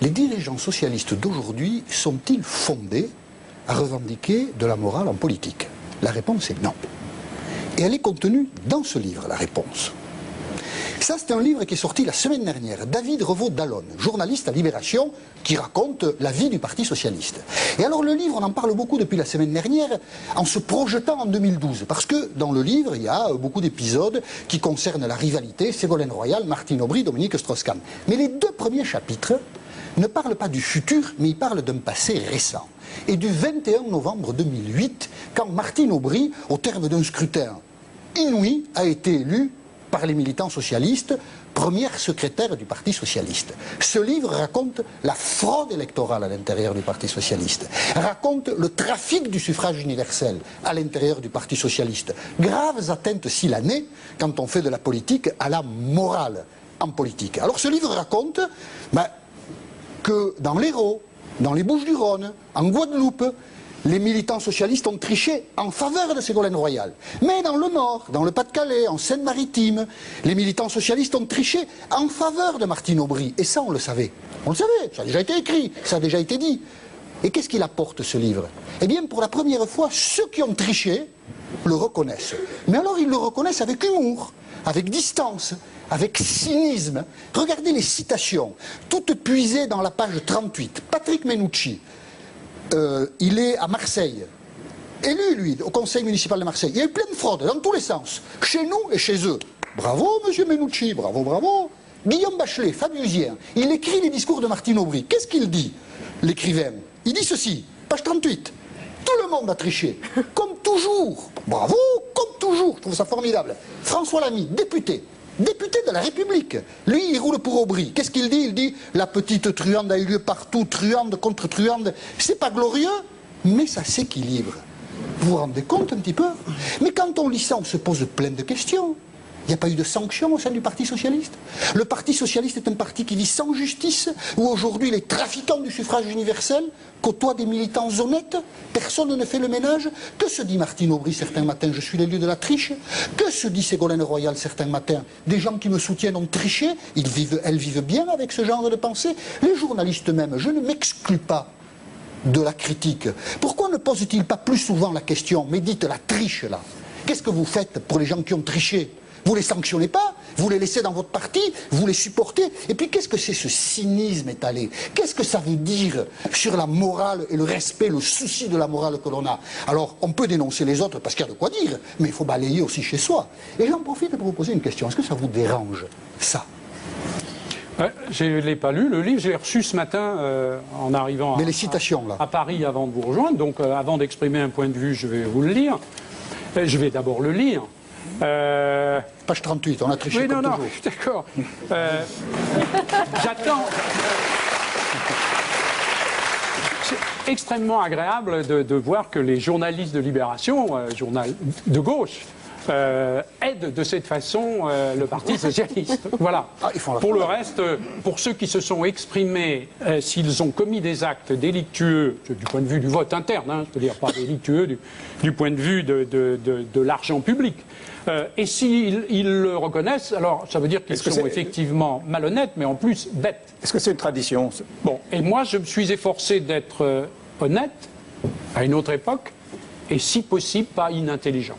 les dirigeants socialistes d'aujourd'hui sont-ils fondés à revendiquer de la morale en politique? La réponse est non. Et elle est contenue dans ce livre, la réponse. Ça, c'est un livre qui est sorti la semaine dernière. David Revaud-Dallon, journaliste à Libération, qui raconte la vie du Parti socialiste. Et alors le livre, on en parle beaucoup depuis la semaine dernière, en se projetant en 2012. Parce que dans le livre, il y a beaucoup d'épisodes qui concernent la rivalité Ségolène Royal, Martine Aubry, Dominique Strauss-Kahn. Mais les deux premiers chapitres ne parlent pas du futur, mais ils parlent d'un passé récent. Et du 21 novembre 2008, quand Martine Aubry, au terme d'un scrutin inouï, a été élue par les militants socialistes, première secrétaire du Parti socialiste. Ce livre raconte la fraude électorale à l'intérieur du Parti socialiste, raconte le trafic du suffrage universel à l'intérieur du Parti socialiste. Graves atteintes s'il en est, quand on fait de la politique, à la morale en politique. Alors ce livre raconte que dans l'Hérault, dans les Bouches-du-Rhône, en Guadeloupe, les militants socialistes ont triché en faveur de Ségolène Royal. Mais dans le Nord, dans le Pas-de-Calais, en Seine-Maritime, les militants socialistes ont triché en faveur de Martine Aubry. Et ça, on le savait. On le savait, ça a déjà été écrit, ça a déjà été dit. Et qu'est-ce qu'il apporte, ce livre? Eh bien, pour la première fois, ceux qui ont triché le reconnaissent. Mais alors, ils le reconnaissent avec humour, avec distance, avec cynisme. Regardez les citations, toutes puisées dans la page 38. Patrick Menucci. Il est à Marseille, élu, lui, au conseil municipal de Marseille. Il y a eu plein de fraudes, dans tous les sens, chez nous et chez eux. Bravo, monsieur Menucci, bravo, bravo. Guillaume Bachelet, Fabusien, il écrit les discours de Martine Aubry. Qu'est-ce qu'il dit, l'écrivain? Il dit ceci, page 38. Tout le monde a triché, comme toujours. Bravo, comme toujours, je trouve ça formidable. François Lamy, député de la République. Lui, il roule pour Aubry. Qu'est-ce qu'il dit? Il dit, la petite truande a eu lieu partout, truande contre truande. C'est pas glorieux, mais ça s'équilibre. Vous vous rendez compte un petit peu? Mais quand on lit ça, on se pose plein de questions. Il n'y a pas eu de sanctions au sein du Parti socialiste. Le Parti socialiste est un parti qui vit sans justice, où aujourd'hui les trafiquants du suffrage universel côtoient des militants honnêtes. Personne ne fait le ménage. Que se dit Martine Aubry certains matins? Je suis l'élu de la triche. Que se dit Ségolène Royal certains matins? Des gens qui me soutiennent ont triché. Elles vivent bien avec ce genre de pensée. Les journalistes même, je ne m'exclus pas de la critique. Pourquoi ne posent-ils pas plus souvent la question? Mais dites la triche là. Qu'est-ce que vous faites pour les gens qui ont triché? Vous les sanctionnez pas, vous les laissez dans votre parti, vous les supportez. Et puis qu'est-ce que c'est ce cynisme étalé? Qu'est-ce que ça veut dire sur la morale et le respect, le souci de la morale que l'on a? Alors on peut dénoncer les autres parce qu'il y a de quoi dire, mais il faut balayer aussi chez soi. Et j'en profite pour vous poser une question. Est-ce que ça vous dérange, ça? Je ne l'ai pas lu, le livre, je l'ai reçu ce matin en arrivant mais les citations, là. À Paris avant de vous rejoindre. Donc avant d'exprimer un point de vue, je vais vous le lire. Je vais d'abord le lire. Page 38, on a triché oui, comme non, toujours. D'accord. J'attends. C'est extrêmement agréable de voir que les journalistes de Libération, journal de gauche, aident de cette façon le Parti socialiste. Voilà. Pour le reste, pour ceux qui se sont exprimés, s'ils ont commis des actes délictueux, du point de vue du vote interne, hein, je veux dire pas délictueux, du point de vue de l'argent public, et s'ils le reconnaissent, alors ça veut dire qu'ils sont effectivement malhonnêtes, mais en plus bêtes. Est-ce que c'est une tradition? Bon, et moi je me suis efforcé d'être honnête à une autre époque, et si possible pas inintelligent.